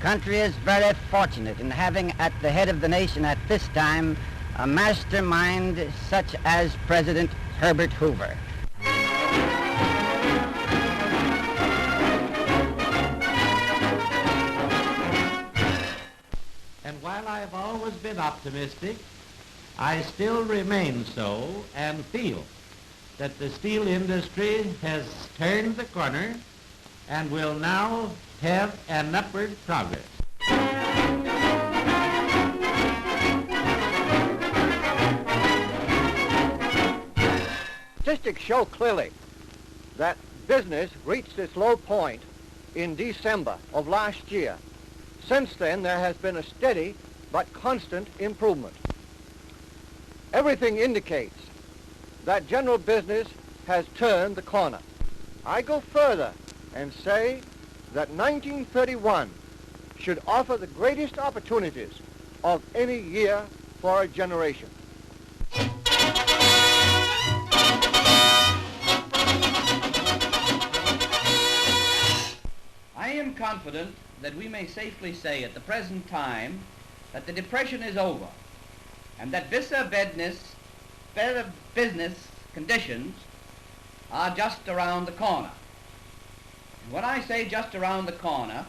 country is very fortunate in having at the head of the nation at this time a mastermind such as President Herbert Hoover. And while I have always been optimistic, I still remain so and feel that the steel industry has turned the corner and will now have an upward progress. Statistics show clearly that business reached its low point in December of last year. Since then, there has been a steady but constant improvement. Everything indicates that general business has turned the corner. I go further and say that 1931 should offer the greatest opportunities of any year for a generation. I am confident that we may safely say at the present time that the Depression is over and that better business conditions are just around the corner. And when I say just around the corner,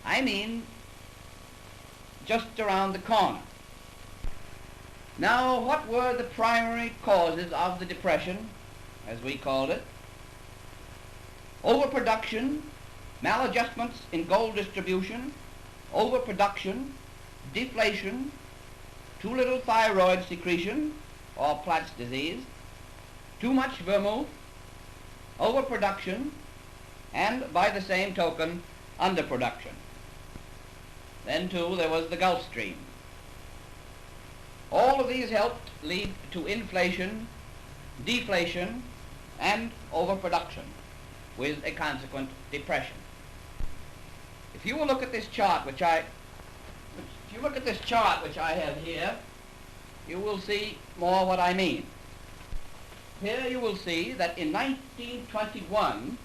I mean just around the corner. Now, what were the primary causes of the Depression, as we called it? Overproduction, maladjustments in gold distribution, overproduction, deflation, too little thyroid secretion, or Platt's disease, too much vermouth, overproduction, and by the same token, underproduction. Then, too, there was the Gulf Stream. All of these helped lead to inflation, deflation, and overproduction, with a consequent depression. If you will look at this chart, which I have here, you will see more what I mean. Here you will see that in 1921,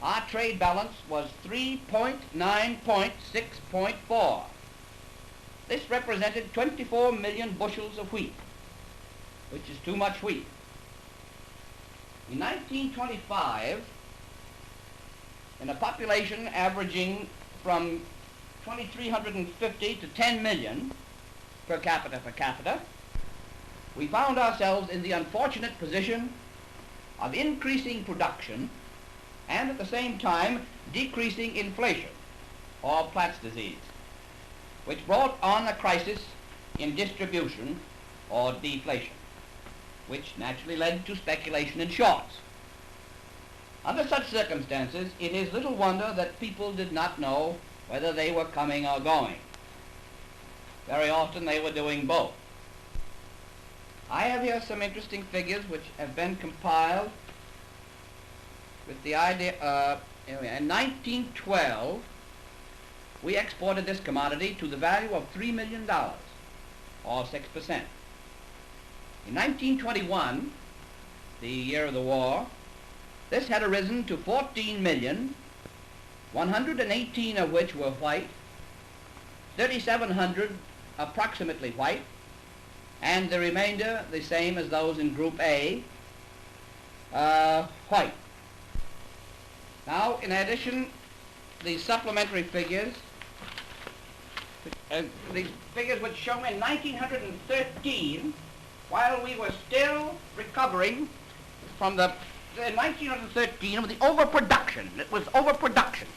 our trade balance was 3.9.6.4. This represented 24 million bushels of wheat, which is too much wheat. In 1925, in a population averaging from 2,350 to 10 million per capita, we found ourselves in the unfortunate position of increasing production and at the same time decreasing inflation, or Platt's disease, which brought on a crisis in distribution, or deflation, which naturally led to speculation in shorts. Under such circumstances, it is little wonder that people did not know whether they were coming or going. Very often they were doing both. I have here some interesting figures which have been compiled with the idea, in 1912, we exported this commodity to the value of $3 million, or 6%. In 1921, the year of the war, this had arisen to 14 million, 118 of which were white, 3,700 approximately white, and the remainder the same as those in Group A, white. Now, in addition, these supplementary figures, these figures which show in 1913, while we were still recovering from in 1913 of the overproduction. It was overproduction.